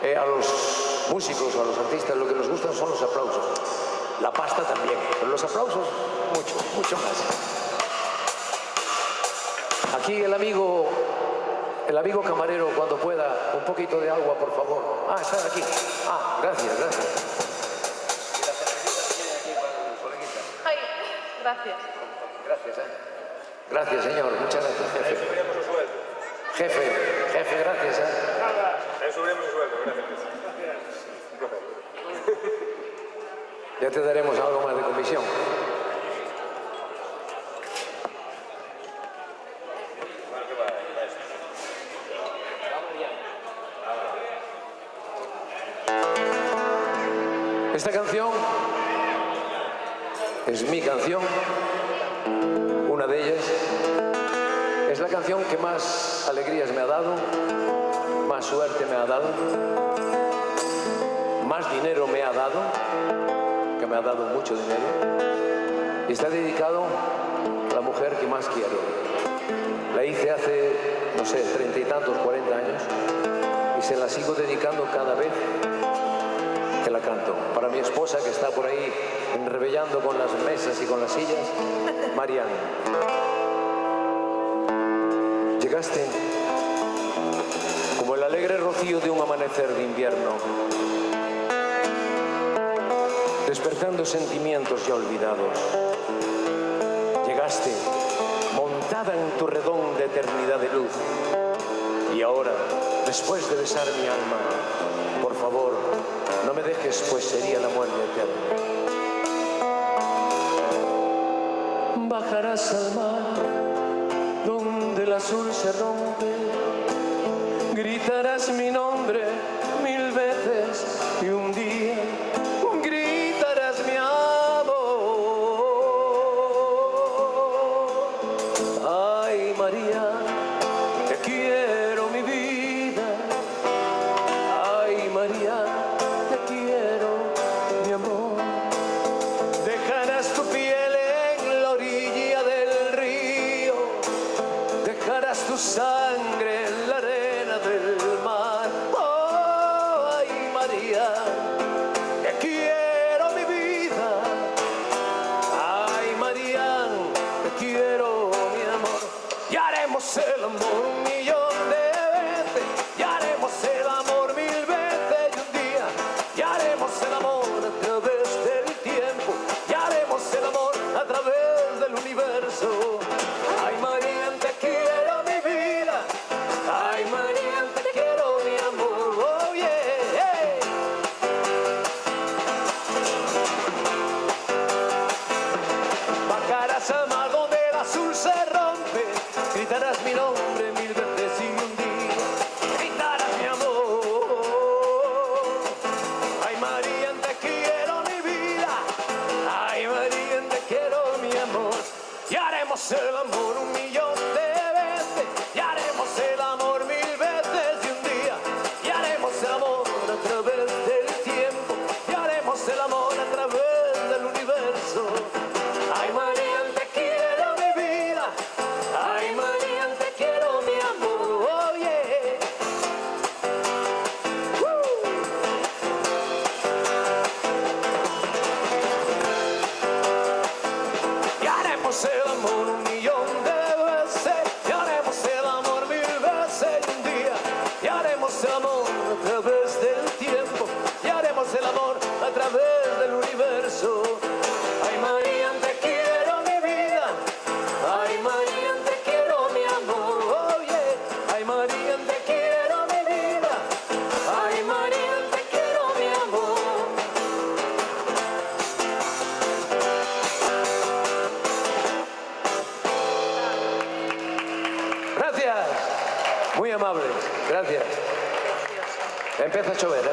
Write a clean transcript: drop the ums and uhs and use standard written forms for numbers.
A los músicos, a los artistas, lo que nos gustan son los aplausos. La pasta también, pero los aplausos, mucho más. Aquí el amigo camarero, cuando pueda, un poquito de agua, por favor. Ah, están aquí. Ah, gracias, gracias. Y la cervecita viene aquí para el coleguita. Ay, gracias. Gracias, Gracias, señor. Muchas gracias, jefe. Le subiremos su sueldo. Jefe, gracias, Nada. Le subiremos su sueldo, gracias. Ya te daremos algo más de comisión. Esta canción es mi canción, una de ellas. Es la canción que más alegrías me ha dado, más suerte me ha dado, más dinero me ha dado, que me ha dado mucho dinero, y está dedicado a la mujer que más quiero. La hice hace, no sé, 30 y tantos, 40 años, y se la sigo dedicando cada vez que la canto. Para mi esposa, que está por ahí enrebellando con las mesas y con las sillas, Marian. Llegaste como el alegre rocío de un amanecer de invierno, despertando sentimientos ya olvidados. Llegaste montada en tu redón de eternidad de luz. Y ahora, después de besar mi alma, por favor, no me dejes, pues sería la muerte eterna. Bajarás al mar, donde el azul se rompe, gritarás mi nombre 1000 veces y un día gritarás mi amor. Ay, María, te quiero mi vida. Ay, María, te quiero mi amor. Dejarás tu piel en la orilla del río, dejarás tu sangre en la arena del mar. Oh, ay, María, te quiero mi vida. Ay, María, te quiero mi amor. Y haremos el amor 1.000.000 de veces, y haremos el amor 1000 veces y un día, y haremos el amor a través del tiempo, y haremos el amor a través del universo. Ay, María, te quiero mi vida. Ay, María, te quiero mi amor. Oh, yeah, hey. Bajarás al mar donde el azul se rompe, gritarás mi nombre 1000 veces y un día gritarás mi amor. Ay, María, te quiero mi vida. Ay, María, te quiero mi amor. Y haremos el amor 1.000.000 de veces, y haremos el amor 1000 veces y un día, y haremos el amor a través del tiempo, y haremos el amor a través del universo. Ay, María, te quiero mi vida. Ay, María, te quiero mi amor. Oh, yeah. Y haremos el amor 1.000.000 de veces, y haremos el amor 1000 veces y un día, y haremos el amor a través del tiempo, y haremos el amor a través del universo. Ay, María, te quiero mi vida. Ay, María, te quiero mi amor. Oh, yeah. Ay, María, te quiero mi vida. Ay, María, te quiero mi amor. Gracias. Muy amables. Gracias. Empieza a llover, ¿eh?